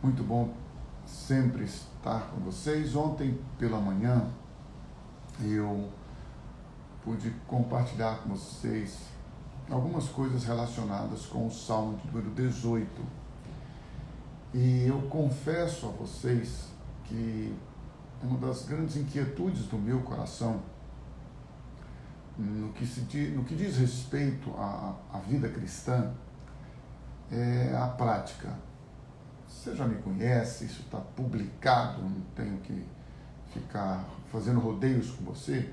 Muito bom sempre estar com vocês. Ontem pela manhã eu pude compartilhar com vocês algumas coisas relacionadas com o Salmo de número 18. E eu confesso a vocês que uma das grandes inquietudes do meu coração no que diz respeito à vida cristã é a prática. Você já me conhece, isso está publicado, não tenho que ficar fazendo rodeios com você.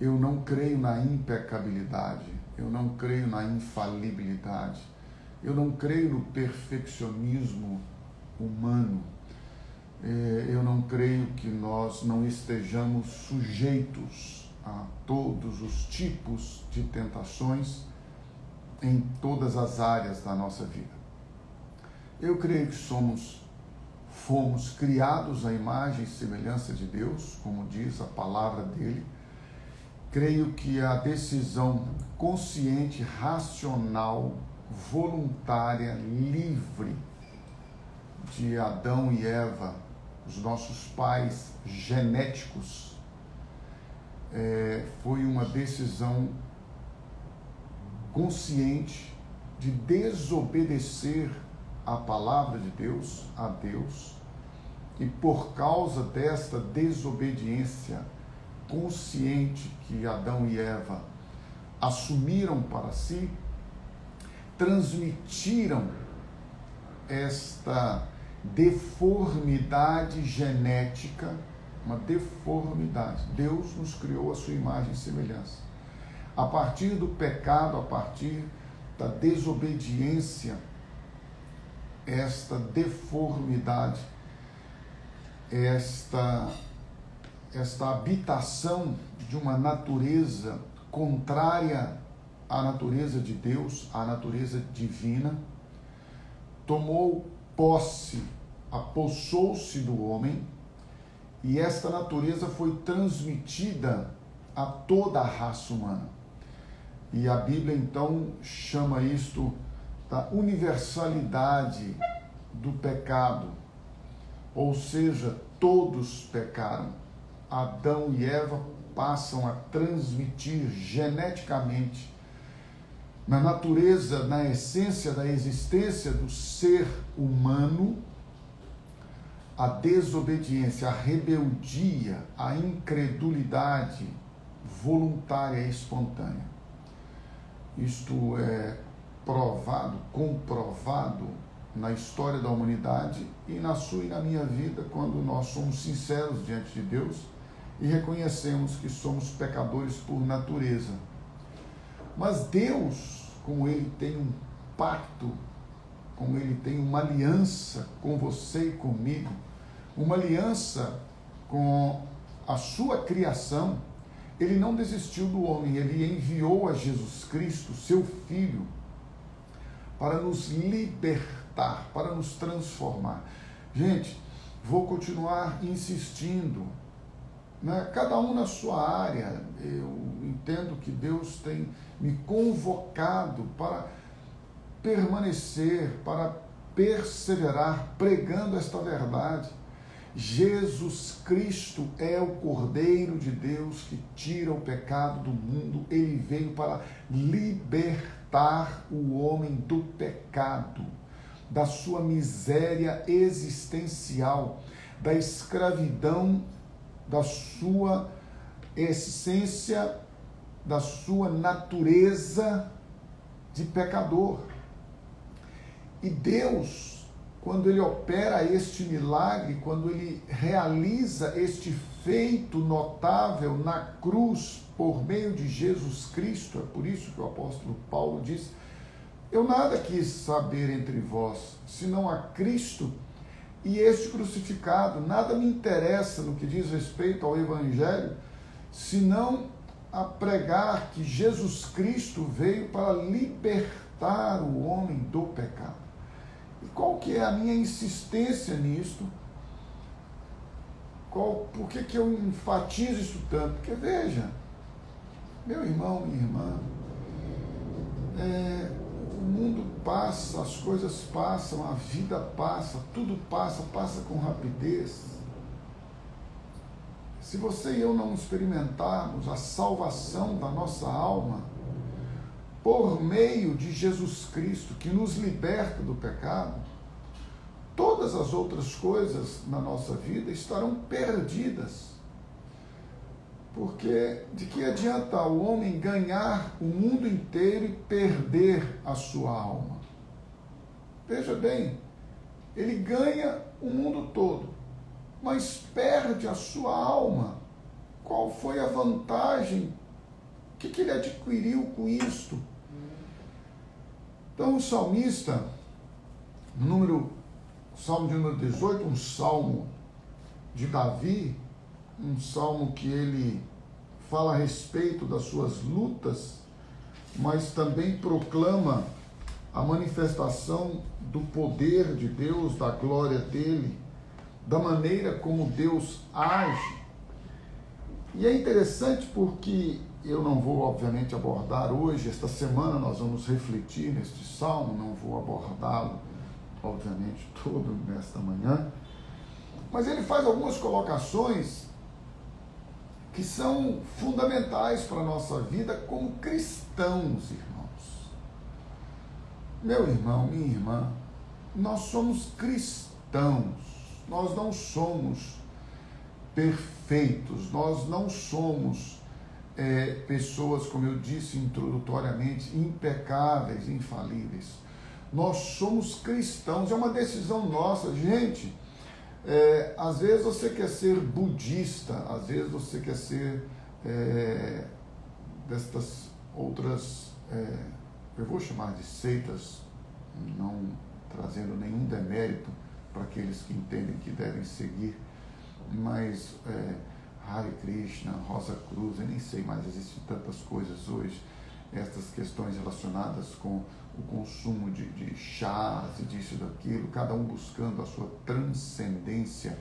Eu não creio na impecabilidade, eu não creio na infalibilidade, eu não creio no perfeccionismo humano. Eu não creio que nós não estejamos sujeitos a todos os tipos de tentações em todas as áreas da nossa vida. Eu creio que fomos criados à imagem e semelhança de Deus, como diz a palavra dele. Creio que a decisão consciente, racional, voluntária, livre de Adão e Eva, os nossos pais genéticos, foi uma decisão consciente de desobedecer a palavra de Deus, a Deus, e por causa desta desobediência consciente que Adão e Eva assumiram para si, transmitiram esta deformidade genética, uma deformidade. Deus nos criou a sua imagem e semelhança. A partir do pecado, a partir da desobediência, esta deformidade, esta habitação de uma natureza contrária à natureza de Deus, à natureza divina, tomou posse, apossou-se do homem, e esta natureza foi transmitida a toda a raça humana. E a Bíblia então chama isto da universalidade do pecado, ou seja, todos pecaram. Adão e Eva passam a transmitir geneticamente, na natureza, na essência da existência do ser humano, a desobediência, a rebeldia, a incredulidade voluntária e espontânea. Isto é comprovado na história da humanidade e na sua e na minha vida, quando nós somos sinceros diante de Deus e reconhecemos que somos pecadores por natureza. Mas Deus, como Ele tem um pacto, como Ele tem uma aliança com você e comigo, uma aliança com a sua criação, Ele não desistiu do homem, Ele enviou a Jesus Cristo, seu Filho, para nos libertar, para nos transformar. Gente, vou continuar insistindo, né? Cada um na sua área. Eu entendo que Deus tem me convocado para permanecer, para perseverar, pregando esta verdade. Jesus Cristo é o Cordeiro de Deus que tira o pecado do mundo. Ele veio para libertar o homem do pecado, da sua miséria existencial, da escravidão, da sua essência, da sua natureza de pecador. E Deus, quando Ele opera este milagre, quando Ele realiza este feito notável na cruz por meio de Jesus Cristo, é por isso que o apóstolo Paulo diz: eu nada quis saber entre vós, senão a Cristo e este crucificado. Nada me interessa no que diz respeito ao Evangelho, senão a pregar que Jesus Cristo veio para libertar o homem do pecado. E qual que é a minha insistência nisto? Por que eu enfatizo isso tanto? Porque veja, meu irmão, minha irmã, O mundo passa, as coisas passam, a vida passa, tudo passa, passa com rapidez. Se você e eu não experimentarmos a salvação da nossa alma por meio de Jesus Cristo, que nos liberta do pecado, todas as outras coisas na nossa vida estarão perdidas. Porque de que adianta o homem ganhar o mundo inteiro e perder a sua alma? Veja bem, ele ganha o mundo todo, mas perde a sua alma. Qual foi a vantagem? O que ele adquiriu com isto? Então o salmista, Salmo de número 18, um salmo de Davi, um salmo que ele fala a respeito das suas lutas, mas também proclama a manifestação do poder de Deus, da glória dele, da maneira como Deus age. E é interessante porque eu não vou, obviamente, abordar hoje, esta semana nós vamos refletir neste salmo, não vou abordá-lo, obviamente, todo nesta manhã, mas ele faz algumas colocações que são fundamentais para a nossa vida como cristãos, irmãos. Meu irmão, minha irmã, nós somos cristãos, nós não somos perfeitos, nós não somos pessoas, como eu disse introdutoriamente, impecáveis, infalíveis. Nós somos cristãos, é uma decisão nossa, gente. Às vezes você quer ser budista, às vezes você quer ser destas outras, eu vou chamar de seitas, não trazendo nenhum demérito para aqueles que entendem que devem seguir, mas Hare Krishna, Rosa Cruz, eu nem sei mais, existem tantas coisas hoje, estas questões relacionadas com o consumo de chás e disso e daquilo, cada um buscando a sua transcendência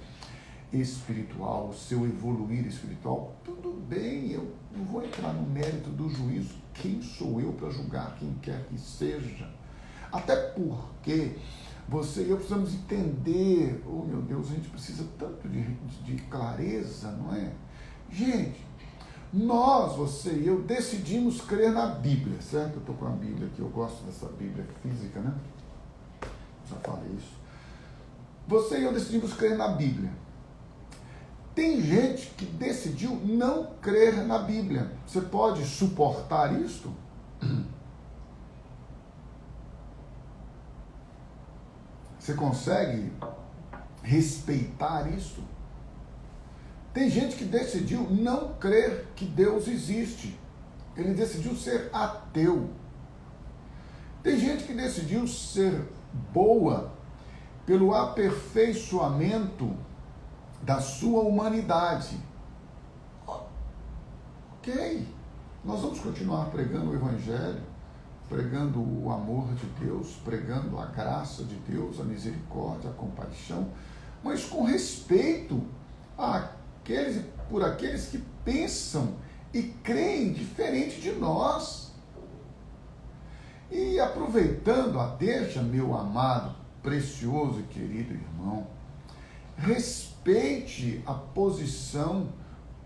espiritual, o seu evoluir espiritual. Tudo bem, eu não vou entrar no mérito do juízo, quem sou eu para julgar quem quer que seja? Até porque você e eu precisamos entender, oh meu Deus, a gente precisa tanto de clareza, não é? Gente, nós, você e eu, decidimos crer na Bíblia, certo? Eu estou com a Bíblia aqui, eu gosto dessa Bíblia física, né? Já falei isso. Você e eu decidimos crer na Bíblia. Tem gente que decidiu não crer na Bíblia. Você pode suportar isto? Você consegue respeitar isso? Tem gente que decidiu não crer que Deus existe. Ele decidiu ser ateu. Tem gente que decidiu ser boa pelo aperfeiçoamento da sua humanidade. Ok, nós vamos continuar pregando o Evangelho, pregando o amor de Deus, pregando a graça de Deus, a misericórdia, a compaixão, mas com respeito por aqueles que pensam e creem diferente de nós. E aproveitando a deixa, meu amado, precioso e querido irmão, respeite a posição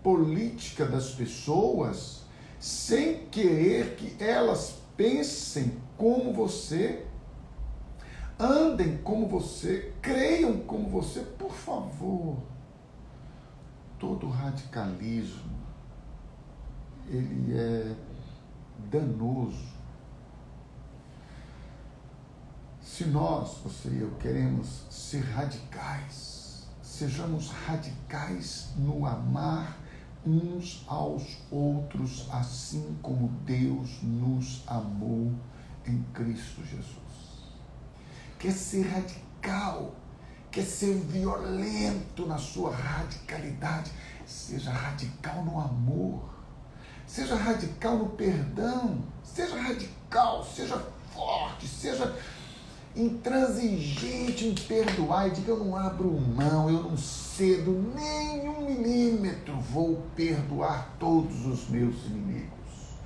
política das pessoas sem querer que elas pensem como você, andem como você, creiam como você, por favor. Todo radicalismo, ele é danoso. Se nós, você e eu, queremos ser radicais, sejamos radicais no amar uns aos outros, assim como Deus nos amou em Cristo Jesus. Quer ser radical, quer ser violento na sua radicalidade, seja radical no amor, seja radical no perdão, seja radical, seja forte, seja intransigente em perdoar e diga: eu não abro mão, eu não cedo nem 1 milímetro, vou perdoar todos os meus inimigos,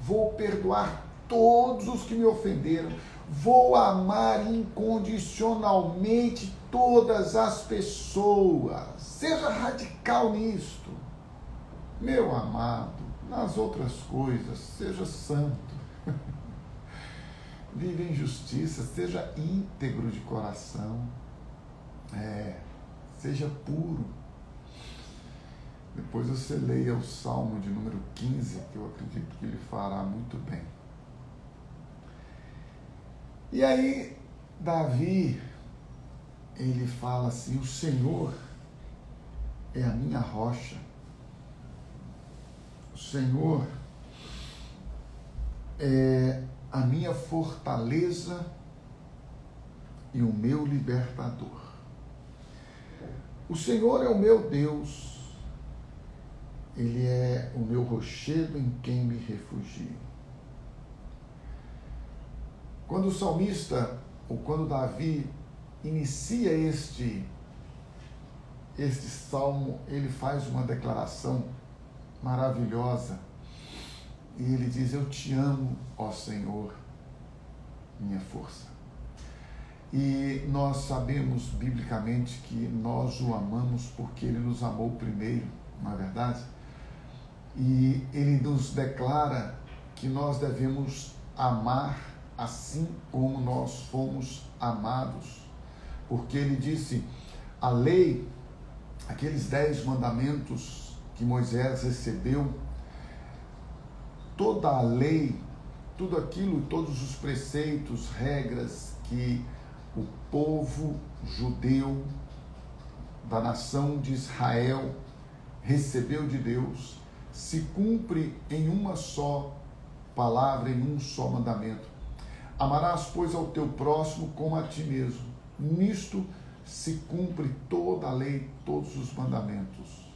vou perdoar todos os que me ofenderam, Vou amar incondicionalmente todas as pessoas. Seja radical nisto. Meu amado, nas outras coisas, seja santo. Vive em justiça, seja íntegro de coração. Seja puro. Depois você leia o Salmo de número 15, que eu acredito que ele fará muito bem. E aí, Davi, ele fala assim: o Senhor é a minha rocha. O Senhor é a minha fortaleza e o meu libertador. O Senhor é o meu Deus, Ele é o meu rochedo em quem me refugio. Quando o salmista, ou quando Davi inicia este salmo, ele faz uma declaração maravilhosa. E ele diz: eu te amo, ó Senhor, minha força. E nós sabemos biblicamente que nós o amamos porque ele nos amou primeiro, não é verdade? E ele nos declara que nós devemos amar assim como nós fomos amados. Porque ele disse, a lei, aqueles 10 mandamentos que Moisés recebeu, toda a lei, tudo aquilo, todos os preceitos, regras que o povo judeu da nação de Israel recebeu de Deus, se cumpre em uma só palavra, em um só mandamento. Amarás, pois, ao teu próximo como a ti mesmo. Nisto se cumpre toda a lei, todos os mandamentos.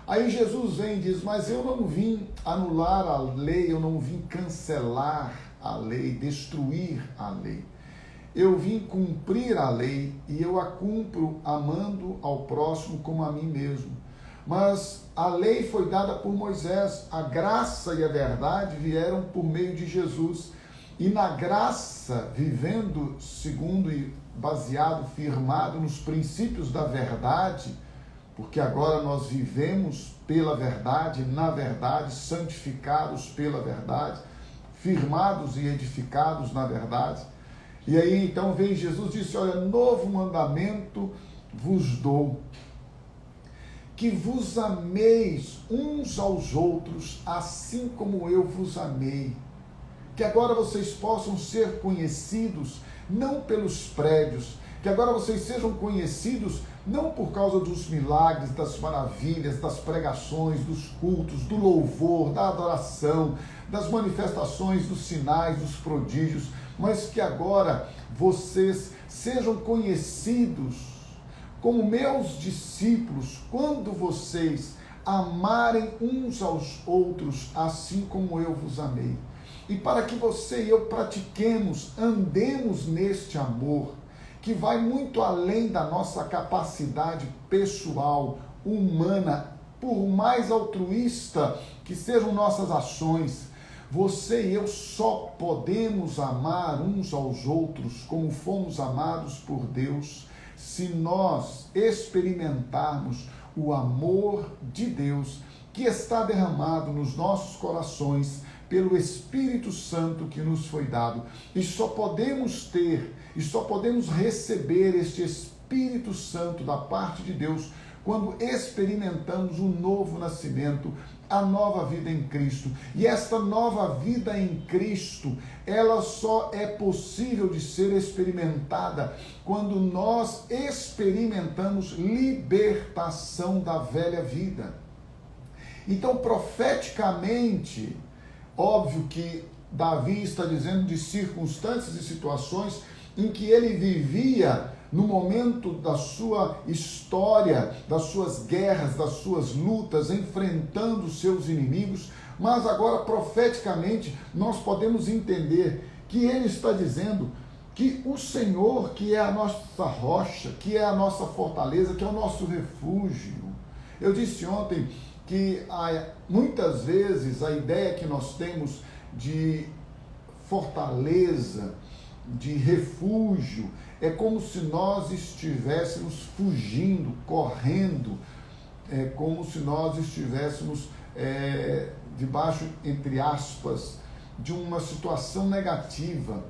Aí Jesus vem e diz, mas eu não vim anular a lei, eu não vim cancelar a lei, destruir a lei. Eu vim cumprir a lei e eu a cumpro amando ao próximo como a mim mesmo. Mas a lei foi dada por Moisés, a graça e a verdade vieram por meio de Jesus. E na graça, vivendo segundo e baseado, firmado nos princípios da verdade, porque agora nós vivemos pela verdade, na verdade, santificados pela verdade, firmados e edificados na verdade. E aí então vem Jesus e disse, olha, novo mandamento vos dou, que vos ameis uns aos outros, assim como eu vos amei. Que agora vocês possam ser conhecidos não pelos prédios, que agora vocês sejam conhecidos não por causa dos milagres, das maravilhas, das pregações, dos cultos, do louvor, da adoração, das manifestações, dos sinais, dos prodígios, mas que agora vocês sejam conhecidos como meus discípulos quando vocês amarem uns aos outros assim como eu vos amei. E para que você e eu pratiquemos, andemos neste amor, que vai muito além da nossa capacidade pessoal, humana, por mais altruísta que sejam nossas ações, você e eu só podemos amar uns aos outros como fomos amados por Deus, se nós experimentarmos o amor de Deus que está derramado nos nossos corações pelo Espírito Santo que nos foi dado. E só podemos ter, e só podemos receber este Espírito Santo da parte de Deus quando experimentamos o novo nascimento, a nova vida em Cristo. E esta nova vida em Cristo, ela só é possível de ser experimentada quando nós experimentamos libertação da velha vida. Então, profeticamente, óbvio que Davi está dizendo de circunstâncias e situações em que ele vivia no momento da sua história, das suas guerras, das suas lutas, enfrentando os seus inimigos, mas agora profeticamente nós podemos entender que ele está dizendo que o Senhor, que é a nossa rocha, que é a nossa fortaleza, que é o nosso refúgio. Eu disse ontem que muitas vezes a ideia que nós temos de fortaleza, de refúgio. É como se nós estivéssemos fugindo, correndo, é como se nós estivéssemos debaixo, entre aspas, de uma situação negativa.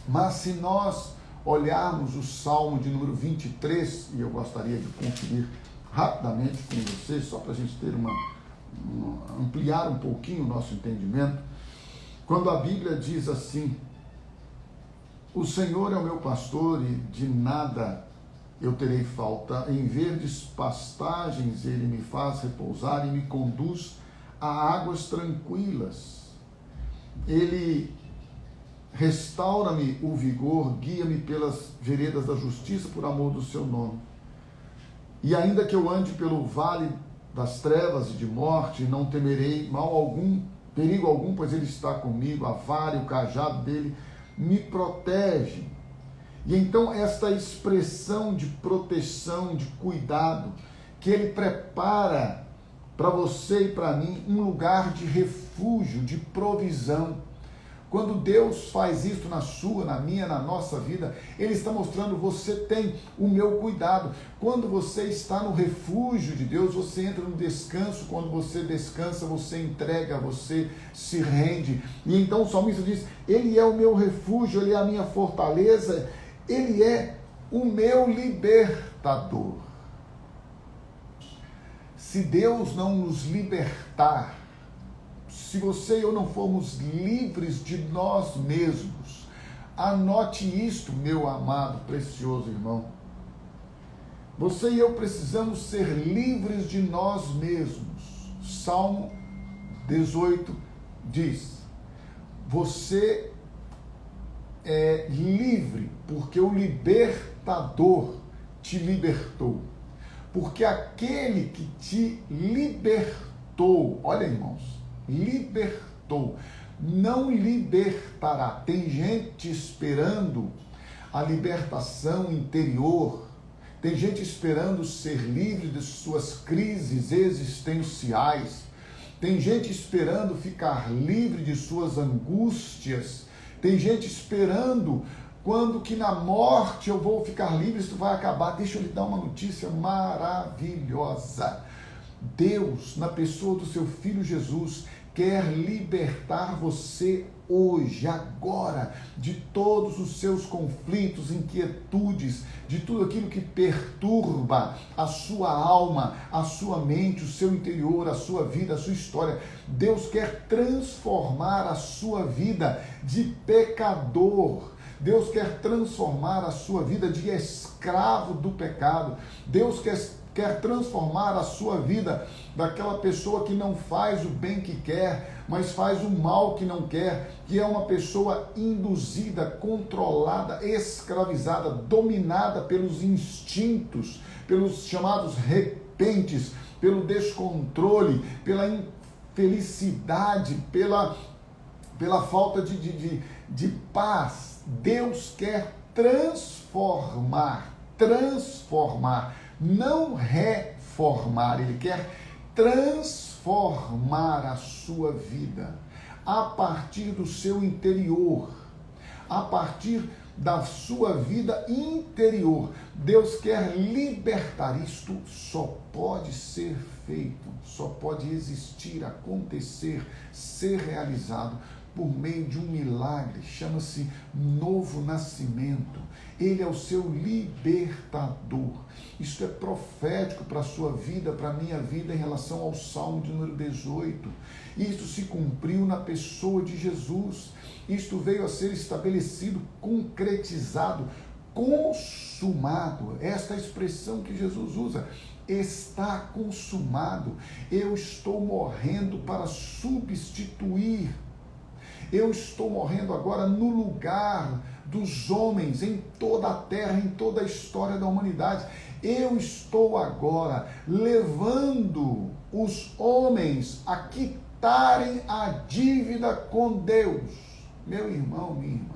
Mas se nós olharmos o Salmo de número 23, e eu gostaria de conferir rapidamente com vocês, só para a gente ter ampliar um pouquinho o nosso entendimento, quando a Bíblia diz assim: o Senhor é o meu pastor e de nada eu terei falta, em verdes pastagens ele me faz repousar e me conduz a águas tranquilas. Ele restaura-me o vigor, guia-me pelas veredas da justiça por amor do seu nome. E ainda que eu ande pelo vale das trevas e de morte, não temerei mal algum, perigo algum, pois ele está comigo, a vara e o cajado dele me protegem. E então esta expressão de proteção, de cuidado, que ele prepara para você e para mim um lugar de refúgio, de provisão. Quando Deus faz isso na sua, na minha, na nossa vida, Ele está mostrando: você tem o meu cuidado. Quando você está no refúgio de Deus, você entra no descanso. Quando você descansa, você entrega, você se rende. E então o salmista diz: Ele é o meu refúgio, Ele é a minha fortaleza, Ele é o meu libertador. Se Deus não nos libertar, se você e eu não formos livres de nós mesmos, anote isto, meu amado, precioso irmão. Você e eu precisamos ser livres de nós mesmos. Salmo 18 diz: você é livre porque o libertador te libertou. Porque aquele que te libertou, olha, irmãos, libertou, não libertará. Tem gente esperando a libertação interior, tem gente esperando ser livre de suas crises existenciais, tem gente esperando ficar livre de suas angústias, tem gente esperando quando que na morte eu vou ficar livre, isso vai acabar. Deixa eu lhe dar uma notícia maravilhosa. Deus, na pessoa do seu Filho Jesus, quer libertar você hoje, agora, de todos os seus conflitos, inquietudes, de tudo aquilo que perturba a sua alma, a sua mente, o seu interior, a sua vida, a sua história. Deus quer transformar a sua vida de pecador. Deus quer transformar a sua vida de escravo do pecado. Deus quer transformar a sua vida daquela pessoa que não faz o bem que quer, mas faz o mal que não quer, que é uma pessoa induzida, controlada, escravizada, dominada pelos instintos, pelos chamados repentes, pelo descontrole, pela infelicidade, pela falta de paz. Deus quer transformar, não reformar. Ele quer transformar a sua vida a partir do seu interior, a partir da sua vida interior. Deus quer libertar. Isto só pode ser feito, só pode existir, acontecer, ser realizado por meio de um milagre. Chama-se novo nascimento. Ele é o seu libertador. Isto é profético para a sua vida, para a minha vida, em relação ao Salmo de número 18. Isto se cumpriu na pessoa de Jesus. Isto veio a ser estabelecido, concretizado, consumado. Esta é a expressão que Jesus usa. Está consumado. Eu estou morrendo para substituir. Eu estou morrendo agora no lugar dos homens em toda a terra, em toda a história da humanidade. Eu estou agora levando os homens a quitarem a dívida com Deus. Meu irmão, minha irmã.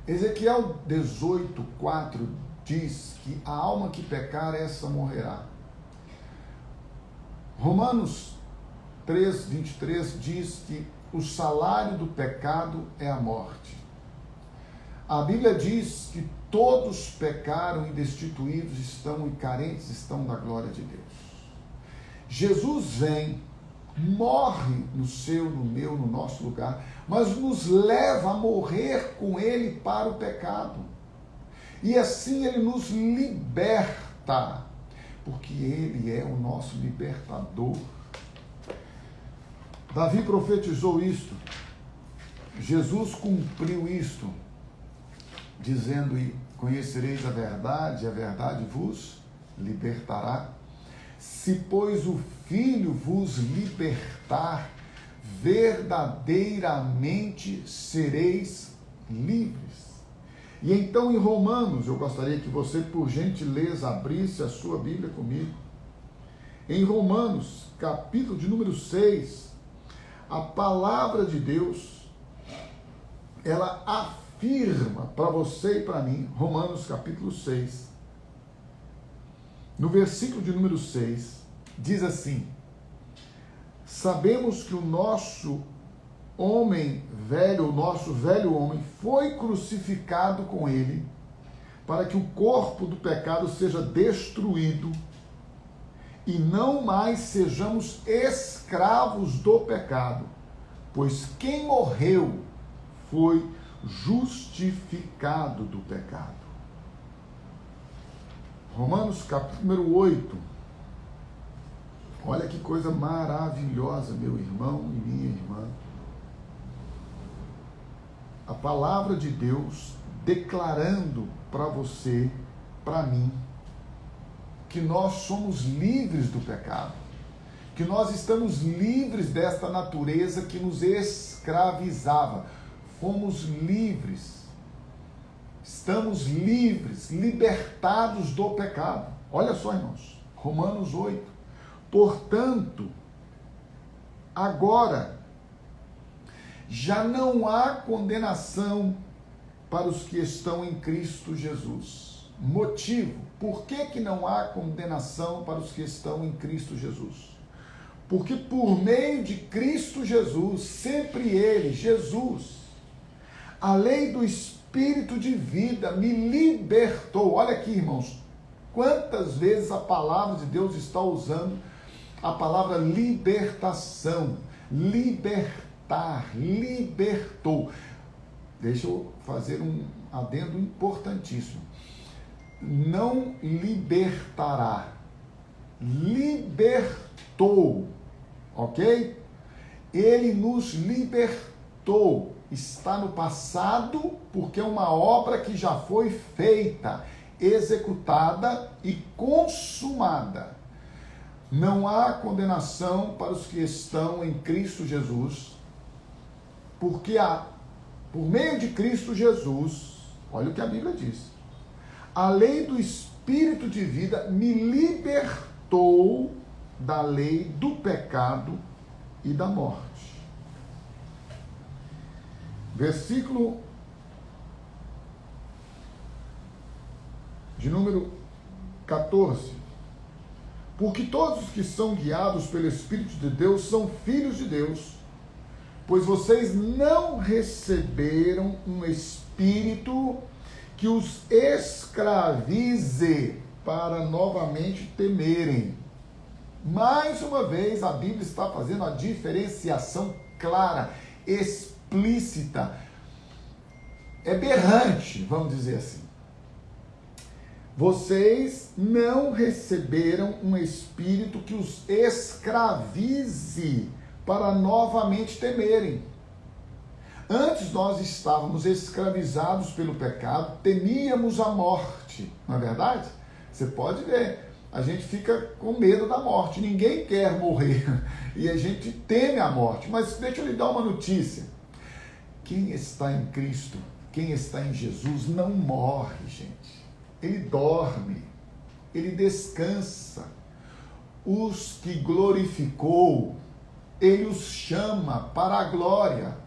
Ezequiel 18:4 diz que a alma que pecar, essa morrerá. Romanos 3:23 diz que o salário do pecado é a morte. A Bíblia diz que todos pecaram e destituídos estão e carentes estão da glória de Deus. Jesus vem, morre no seu, no meu, no nosso lugar, mas nos leva a morrer com Ele para o pecado. E assim Ele nos liberta, porque Ele é o nosso libertador. Davi profetizou isto, Jesus cumpriu isto, dizendo: e conhecereis a verdade vos libertará. Se, pois, o Filho vos libertar, verdadeiramente sereis livres. E então, em Romanos, eu gostaria que você, por gentileza, abrisse a sua Bíblia comigo. Em Romanos, capítulo de número 6, a palavra de Deus, ela afirma para você e para mim, Romanos capítulo 6, no versículo de número 6, diz assim: sabemos que o nosso homem velho, o nosso velho homem, foi crucificado com ele, para que o corpo do pecado seja destruído e não mais sejamos escravos do pecado, pois quem morreu foi justificado do pecado. Romanos capítulo número 8. Olha que coisa maravilhosa, meu irmão e minha irmã. A palavra de Deus declarando para você, para mim, que nós somos livres do pecado, que nós estamos livres desta natureza que nos escravizava. Fomos livres. Estamos livres, libertados do pecado. Olha só, irmãos, Romanos 8. Portanto, agora, já não há condenação para os que estão em Cristo Jesus. Motivo, por que não há condenação para os que estão em Cristo Jesus? Porque por meio de Cristo Jesus, sempre Ele, Jesus, a lei do Espírito de vida me libertou. Olha aqui, irmãos, quantas vezes a palavra de Deus está usando a palavra libertação, libertar, libertou. Deixa eu fazer um adendo importantíssimo. Não libertará, libertou, ok? Ele nos libertou. Está no passado, porque é uma obra que já foi feita, executada e consumada. Não há condenação para os que estão em Cristo Jesus, porque por meio de Cristo Jesus, olha o que a Bíblia diz, a lei do Espírito de vida me libertou da lei do pecado e da morte. Versículo de número 14. Porque todos os que são guiados pelo Espírito de Deus são filhos de Deus, pois vocês não receberam um espírito que os escravize para novamente temerem. Mais uma vez, a Bíblia está fazendo a diferenciação clara, explícita, é berrante, vamos dizer assim. Vocês não receberam um espírito que os escravize para novamente temerem. Antes nós estávamos escravizados pelo pecado, temíamos a morte, não é verdade? Você pode ver, a gente fica com medo da morte, ninguém quer morrer e a gente teme a morte. Mas deixa eu lhe dar uma notícia: quem está em Cristo, quem está em Jesus não morre, gente. Ele dorme, ele descansa. Os que glorificou, ele os chama para a glória.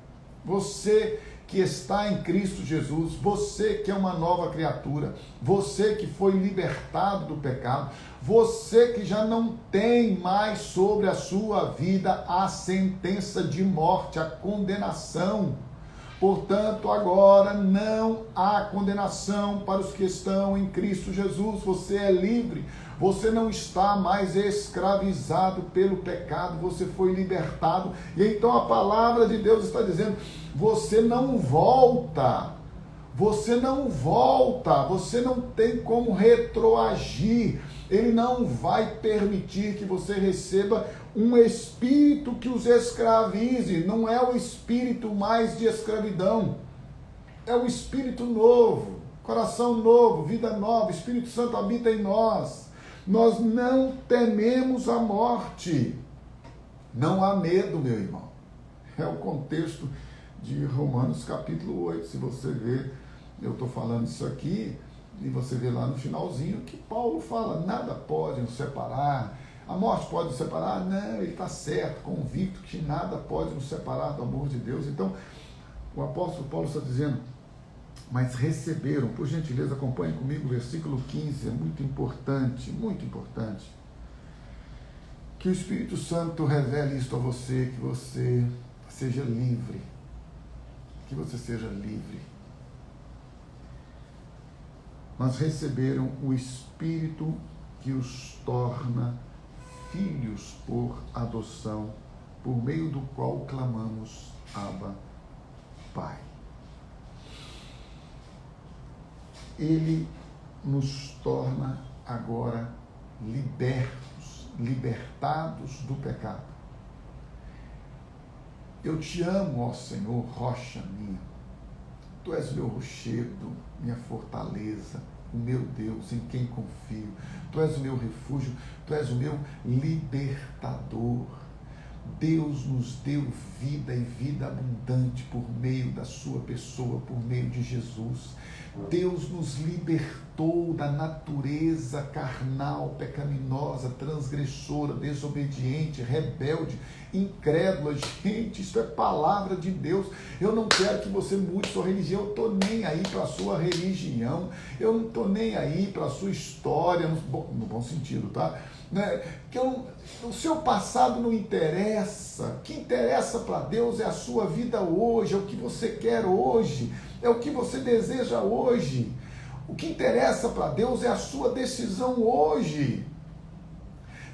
Você que está em Cristo Jesus, você que é uma nova criatura, você que foi libertado do pecado, você que já não tem mais sobre a sua vida a sentença de morte, a condenação. Portanto, agora não há condenação para os que estão em Cristo Jesus. Você é livre. Você não está mais escravizado pelo pecado. Você foi libertado. E então a palavra de Deus está dizendo, você não volta. Você não volta. Você não tem como retroagir. Ele não vai permitir que você receba um espírito que os escravize. Não é o espírito mais de escravidão. É o espírito novo, coração novo, vida nova. O Espírito Santo habita em nós. Nós não tememos a morte. Não há medo, meu irmão. É o contexto de Romanos capítulo 8. Se você ver, eu estou falando isso aqui, e você vê lá no finalzinho que Paulo fala, nada pode nos separar. A morte pode nos separar? Não, ele está certo, convicto que nada pode nos separar do amor de Deus. Então, o apóstolo Paulo está dizendo, mas receberam, por gentileza, acompanhe comigo o versículo 15, é muito importante, que o Espírito Santo revele isto a você, que você seja livre, Mas receberam o Espírito que os torna filhos por adoção, por meio do qual clamamos, Abba, Pai. Ele nos torna agora libertados do pecado. Eu te amo, ó Senhor, rocha minha. Tu és meu rochedo, minha fortaleza, o meu Deus, em quem confio. Tu és o meu refúgio, tu és o meu libertador. Deus nos deu vida e vida abundante por meio da sua pessoa, por meio de Jesus. Deus nos libertou da natureza carnal, pecaminosa, transgressora, desobediente, rebelde, incrédula. Gente, isso é palavra de Deus. Eu não quero que você mude sua religião. Eu não estou nem aí para a sua religião. Eu não estou nem aí para a sua história, no bom sentido, tá? Que o seu passado não interessa. O que interessa para Deus é a sua vida hoje, é o que você quer hoje, é o que você deseja hoje. O que interessa para Deus é a sua decisão hoje.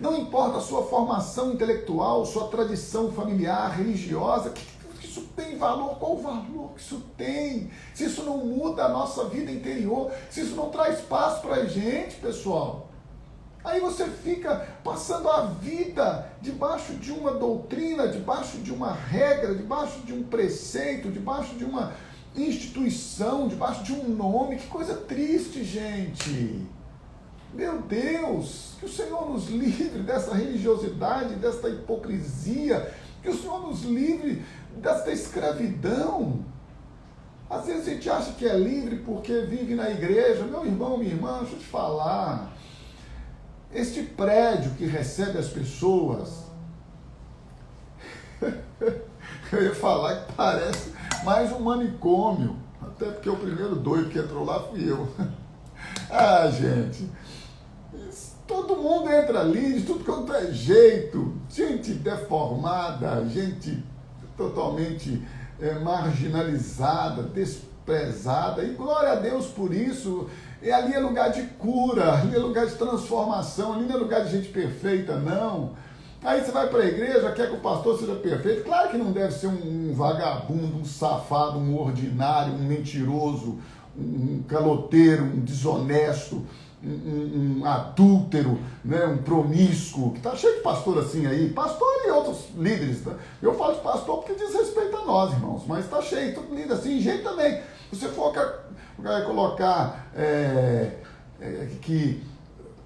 Não importa a sua formação intelectual, sua tradição familiar, religiosa, que isso tem valor, qual o valor que isso tem? Se isso não muda a nossa vida interior, se isso não traz paz para a gente, pessoal. Aí você fica passando a vida debaixo de uma doutrina, debaixo de uma regra, debaixo de um preceito, debaixo de uma instituição, debaixo de um nome. Que coisa triste, gente. Meu Deus, que o Senhor nos livre dessa religiosidade, dessa hipocrisia, que o Senhor nos livre dessa escravidão. Às vezes a gente acha que é livre porque vive na igreja. Meu irmão, minha irmã, deixa eu te falar. Este prédio que recebe as pessoas, eu ia falar que parece mais um manicômio, até porque o primeiro doido que entrou lá fui eu. Ah, gente, todo mundo entra ali, de tudo quanto é jeito, gente deformada, gente totalmente marginalizada, desprezada, e glória a Deus por isso. E ali é lugar de cura, ali é lugar de transformação, ali não é lugar de gente perfeita, não. Aí você vai para a igreja, quer que o pastor seja perfeito. Claro que não deve ser um vagabundo, um safado, um ordinário, um mentiroso, um caloteiro, um desonesto, um adúltero, né, um promíscuo, que está cheio de pastor assim aí, pastor e outros líderes. Tá? Eu falo de pastor porque diz respeito a nós, irmãos, mas está cheio, todo líder assim, jeito também. Se você for colocar que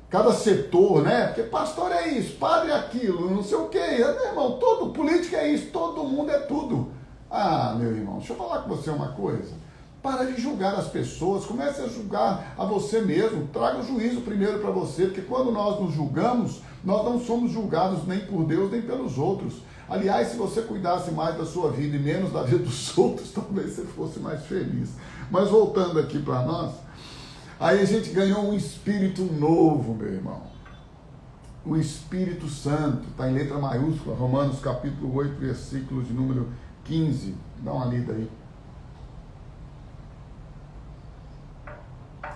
cada setor, né? Porque pastor é isso, padre é aquilo, não sei o que. Meu irmão, política é isso, todo mundo é tudo. Ah, meu irmão, deixa eu falar com você uma coisa. Para de julgar as pessoas, comece a julgar a você mesmo. Traga o juízo primeiro para você, porque quando nós nos julgamos, nós não somos julgados nem por Deus, nem pelos outros. Aliás, se você cuidasse mais da sua vida e menos da vida dos outros, talvez você fosse mais feliz. Mas voltando aqui para nós, aí a gente ganhou um espírito novo, meu irmão. O Espírito Santo, está em letra maiúscula, Romanos capítulo 8, versículo de número 15. Dá uma lida aí.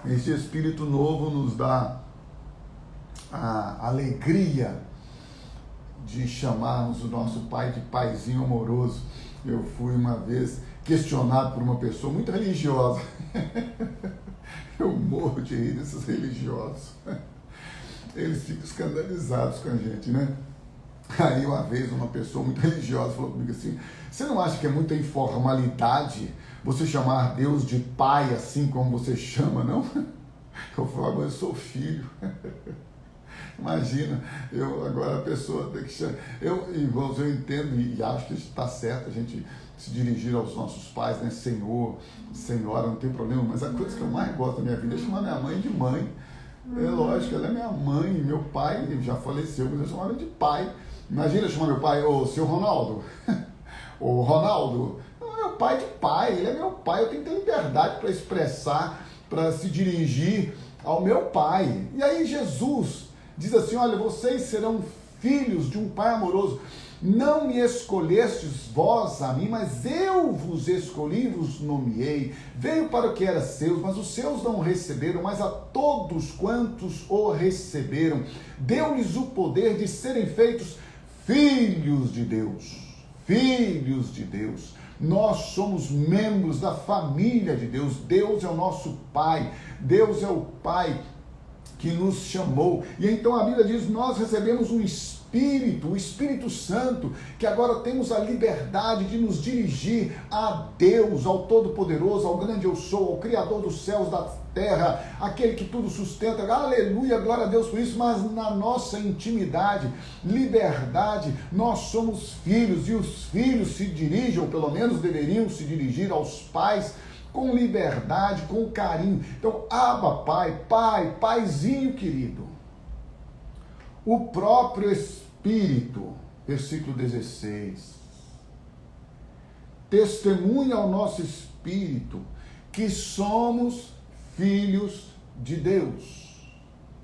Esse Espírito novo nos dá a alegria de chamarmos o nosso Pai de Paizinho amoroso. Eu fui uma vez questionado por uma pessoa muito religiosa. Eu morro de rir desses religiosos. Eles ficam escandalizados com a gente, né? Aí uma vez uma pessoa muito religiosa falou comigo assim: você não acha que é muita informalidade você chamar Deus de pai assim como você chama, não? Eu falei: mas eu sou filho. Imagina, agora a pessoa tem que chamar. Irmãos, eu entendo e acho que está certo a gente se dirigir aos nossos pais, né? Senhor, senhora, não tem problema, mas a coisa que eu mais gosto da minha vida é chamar minha mãe de mãe. É lógico, ela é minha mãe, meu pai já faleceu, mas eu chamava de pai. Imagina eu chamar meu pai, ô seu Ronaldo, ô Ronaldo. Não, é meu pai de pai, ele é meu pai, eu tenho que ter liberdade para expressar, para se dirigir ao meu pai. E aí Jesus diz assim: olha, vocês serão filhos de um pai amoroso. Não me escolhestes vós a mim, mas eu vos escolhi e vos nomeei. Veio para o que era seus, mas os seus não o receberam, mas a todos quantos o receberam, deu-lhes o poder de serem feitos filhos de Deus. Filhos de Deus. Nós somos membros da família de Deus. Deus é o nosso Pai. Deus é o Pai que nos chamou. E então a Bíblia diz: nós recebemos um Espírito, o Espírito Santo, que agora temos a liberdade de nos dirigir a Deus, ao Todo-Poderoso, ao grande eu sou, ao Criador dos céus, da terra, aquele que tudo sustenta. Aleluia, glória a Deus por isso. Mas na nossa intimidade, liberdade, nós somos filhos, e os filhos se dirigem, ou pelo menos deveriam se dirigir aos pais com liberdade, com carinho. Então, Abba, Pai, Pai, Paizinho querido. O próprio Espírito, versículo 16, testemunha ao nosso espírito que somos filhos de Deus.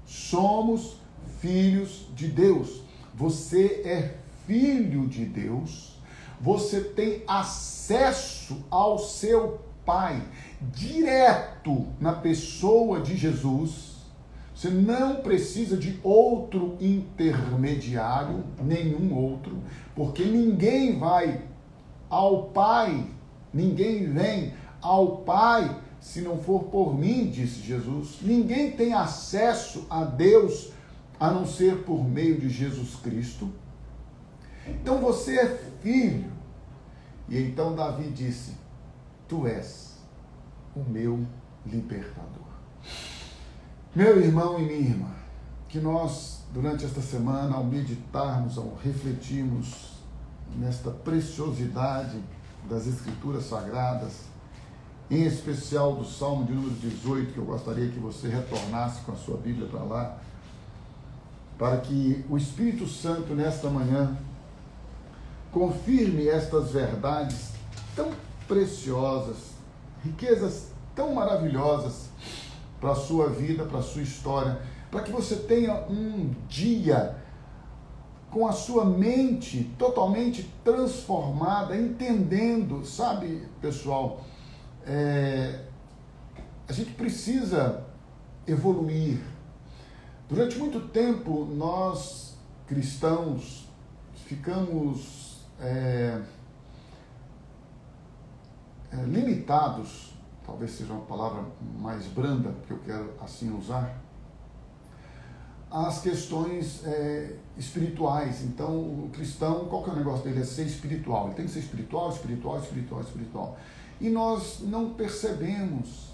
Somos filhos de Deus. Você é filho de Deus. Você tem acesso ao seu Pai direto na pessoa de Jesus. Você não precisa de outro intermediário, nenhum outro, porque ninguém vai ao Pai, ninguém vem ao Pai se não for por mim, disse Jesus. Ninguém tem acesso a Deus a não ser por meio de Jesus Cristo. Então você é filho. E então Davi disse: tu és o meu libertador. Meu irmão e minha irmã, que nós, durante esta semana, ao meditarmos, ao refletirmos nesta preciosidade das Escrituras Sagradas, em especial do Salmo de número 18, que eu gostaria que você retornasse com a sua Bíblia para lá, para que o Espírito Santo, nesta manhã, confirme estas verdades tão preciosas, riquezas tão maravilhosas para a sua vida, para a sua história, para que você tenha um dia com a sua mente totalmente transformada, entendendo, sabe, pessoal, a gente precisa evoluir. Durante muito tempo, nós, cristãos, ficamos limitados, talvez seja uma palavra mais branda, que eu quero assim usar, as questões espirituais. Então, o cristão, qual que é o negócio dele? É ser espiritual. Ele tem que ser espiritual, espiritual, espiritual, espiritual. E nós não percebemos,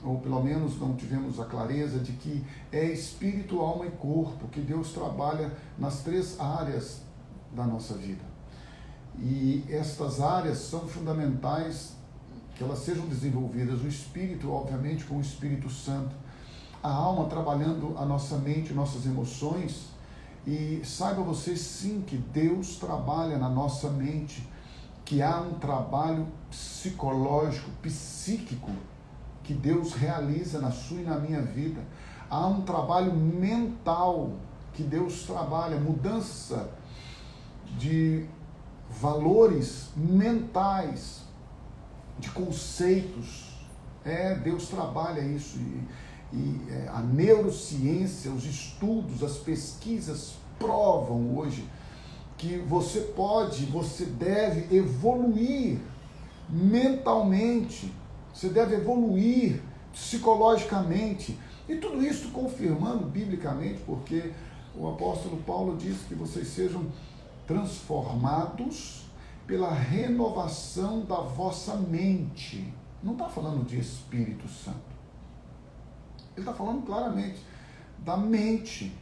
ou pelo menos não tivemos a clareza de que é espírito, alma e corpo, que Deus trabalha nas 3 áreas da nossa vida. E estas áreas são fundamentais que elas sejam desenvolvidas. O espírito, obviamente, com o Espírito Santo. A alma trabalhando a nossa mente, nossas emoções. E saiba você, sim, que Deus trabalha na nossa mente, que há um trabalho psicológico, psíquico, que Deus realiza na sua e na minha vida. Há um trabalho mental que Deus trabalha, mudança de valores mentais, de conceitos. Deus trabalha isso. A neurociência, os estudos, as pesquisas provam hoje que você deve evoluir mentalmente, você deve evoluir psicologicamente. E tudo isso confirmando biblicamente, porque o apóstolo Paulo diz que vocês sejam transformados pela renovação da vossa mente. Não está falando de Espírito Santo. Ele está falando claramente da mente.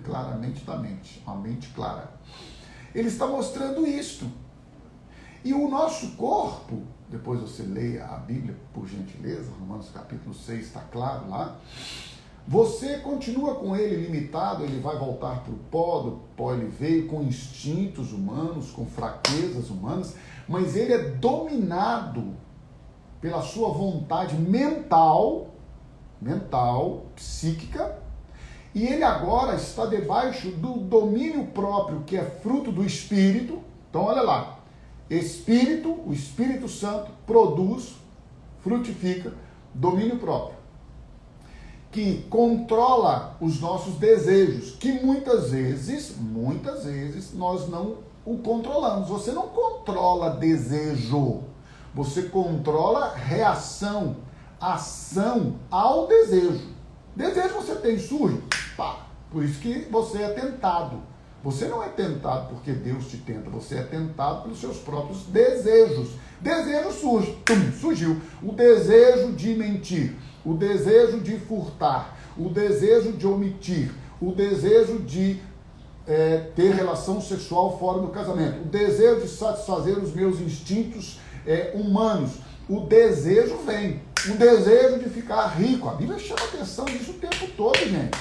Claramente da mente. Uma mente clara. Ele está mostrando isto. E o nosso corpo, depois você leia a Bíblia, por gentileza, Romanos capítulo 6, está claro lá. Você continua com ele limitado, ele vai voltar para o pó, do pó ele veio, com instintos humanos, com fraquezas humanas, mas ele é dominado pela sua vontade mental, psíquica, e ele agora está debaixo do domínio próprio, que é fruto do Espírito. Então olha lá, o Espírito Santo produz, frutifica, domínio próprio, que controla os nossos desejos, que muitas vezes nós não o controlamos. Você não controla desejo, você controla reação, ação ao desejo. Desejo você tem, surge, pá, por isso que você é tentado. Você não é tentado porque Deus te tenta, você é tentado pelos seus próprios desejos. Desejo surge, surgiu. O desejo de mentir, o desejo de furtar, o desejo de omitir, o desejo de ter relação sexual fora do casamento, o desejo de satisfazer os meus instintos humanos. O desejo vem, o desejo de ficar rico. A Bíblia chama atenção disso o tempo todo, gente.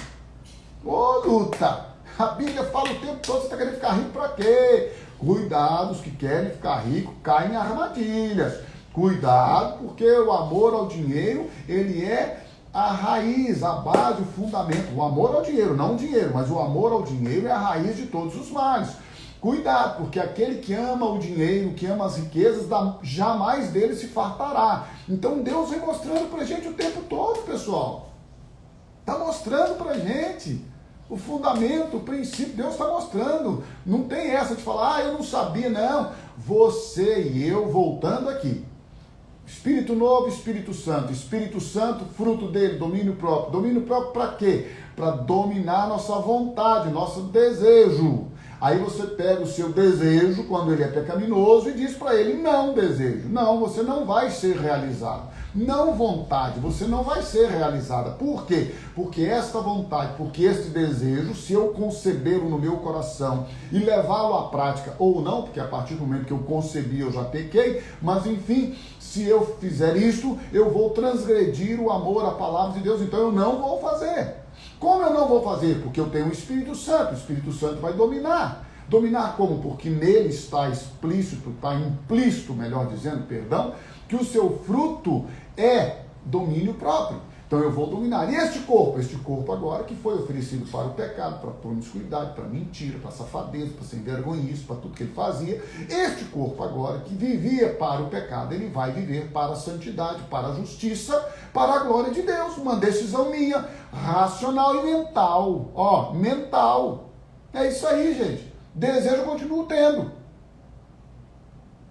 Ô, luta! A Bíblia fala o tempo todo, você está querendo ficar rico para quê? Cuidado, os que querem ficar rico caem em armadilhas. Cuidado, porque o amor ao dinheiro, ele é a raiz, a base, o fundamento. O amor ao dinheiro, não o dinheiro, mas o amor ao dinheiro é a raiz de todos os males. Cuidado, porque aquele que ama o dinheiro, que ama as riquezas, jamais dele se fartará. Então Deus vem mostrando para a gente o tempo todo, pessoal. Está mostrando para a gente. O fundamento, o princípio, Deus está mostrando. Não tem essa de falar, eu não sabia, não. Você e eu, voltando aqui. Espírito novo, Espírito Santo, fruto dele, domínio próprio. Domínio próprio para quê? Para dominar nossa vontade, nosso desejo. Aí você pega o seu desejo, quando ele é pecaminoso, e diz para ele, não desejo. Não, você não vai ser realizado. Não vontade, você não vai ser realizada. Por quê? Porque esta vontade, porque este desejo, se eu concebê-lo no meu coração e levá-lo à prática, ou não, porque a partir do momento que eu concebi eu já pequei, mas enfim, se eu fizer isso, eu vou transgredir o amor à palavra de Deus, então eu não vou fazer. Como eu não vou fazer? Porque eu tenho o Espírito Santo vai dominar. Dominar como? Porque nele está implícito, melhor dizendo, que o seu fruto é domínio próprio. Então eu vou dominar. E este corpo agora que foi oferecido para o pecado, para a promiscuidade, para a mentira, para a safadeza, para sem vergonhice, para tudo que ele fazia, este corpo agora que vivia para o pecado, ele vai viver para a santidade, para a justiça, para a glória de Deus. Uma decisão minha, racional e mental. Mental. É isso aí, gente. Desejo eu continuo tendo.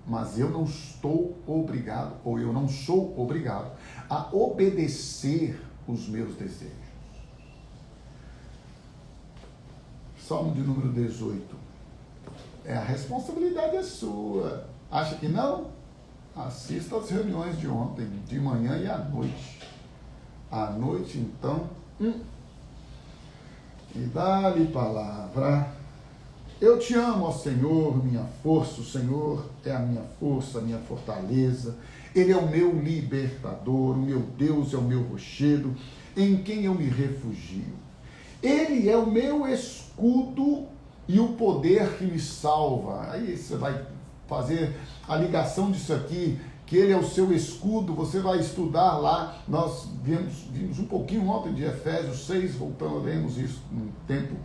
Mas eu não estou obrigado, ou eu não sou obrigado a obedecer os meus desejos. Salmo de número 18. A responsabilidade é sua. Acha que não? Assista às reuniões de ontem, de manhã e à noite. À noite, então, e dá-lhe palavra. Eu te amo, ó Senhor, minha força. O Senhor é a minha força, a minha fortaleza. Ele é o meu libertador, o meu Deus é o meu rochedo, em quem eu me refugio. Ele é o meu escudo e o poder que me salva. Aí você vai fazer a ligação disso aqui, que ele é o seu escudo. Você vai estudar lá, nós vimos um pouquinho ontem de Efésios 6, voltando, lemos isso no tempo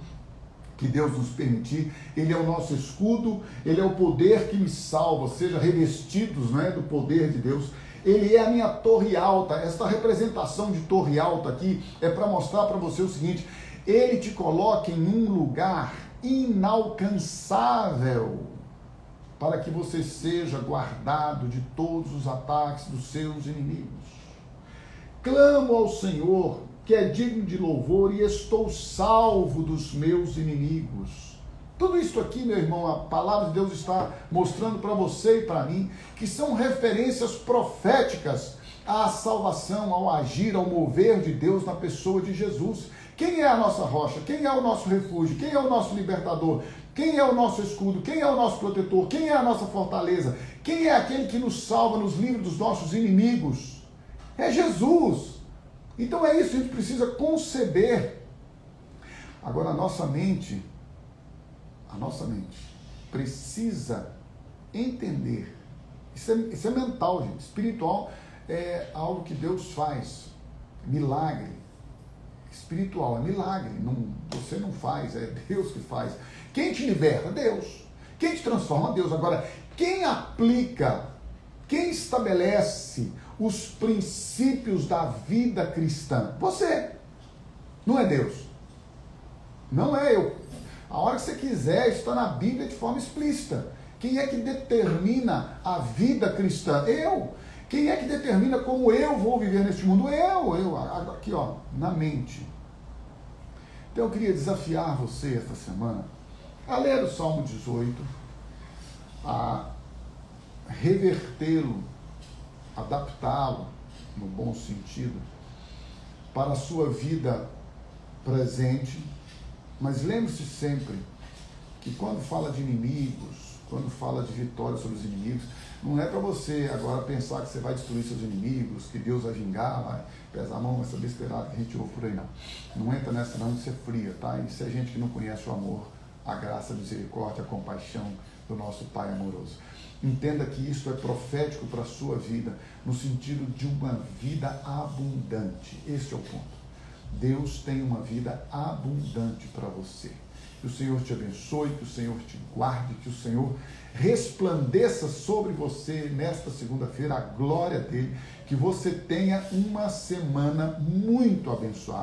que Deus nos permitir. Ele é o nosso escudo, ele é o poder que me salva, seja revestidos, do poder de Deus. Ele é a minha torre alta. Esta representação de torre alta aqui é para mostrar para você o seguinte: ele te coloca em um lugar inalcançável, para que você seja guardado de todos os ataques dos seus inimigos. Clamo ao Senhor, que é digno de louvor, e estou salvo dos meus inimigos. Tudo isso aqui, meu irmão, a palavra de Deus está mostrando para você e para mim, que são referências proféticas à salvação, ao agir, ao mover de Deus na pessoa de Jesus. Quem é a nossa rocha? Quem é o nosso refúgio? Quem é o nosso libertador? Quem é o nosso escudo? Quem é o nosso protetor? Quem é a nossa fortaleza? Quem é aquele que nos salva, nos livra dos nossos inimigos? É Jesus. Então é isso, a gente precisa conceber. Agora a nossa mente precisa entender. Isso é mental, gente. Espiritual é algo que Deus faz. Milagre. Espiritual é milagre. Você não faz, é Deus que faz. Quem te liberta? Deus. Quem te transforma? Deus. Agora, quem aplica, quem estabelece os princípios da vida cristã? Você. Não é Deus. Não é eu. A hora que você quiser, isso está na Bíblia de forma explícita. Quem é que determina a vida cristã? Eu. Quem é que determina como eu vou viver neste mundo? Eu. Aqui, ó, na mente. Então eu queria desafiar você esta semana a ler o Salmo 18, a revertê-lo, adaptá-lo, no bom sentido, para a sua vida presente. Mas lembre-se sempre que quando fala de inimigos, quando fala de vitória sobre os inimigos, não é para você agora pensar que você vai destruir seus inimigos, que Deus vai vingar, vai pesar a mão, essa besteirada que a gente ouve por aí, não. Não entra nessa não, de ser fria, tá? Isso é gente que não conhece o amor, a graça, a misericórdia, a compaixão do nosso Pai amoroso. Entenda que isso é profético para a sua vida, no sentido de uma vida abundante. Esse é o ponto. Deus tem uma vida abundante para você. Que o Senhor te abençoe, que o Senhor te guarde, que o Senhor resplandeça sobre você nesta segunda-feira a glória dele, que você tenha uma semana muito abençoada.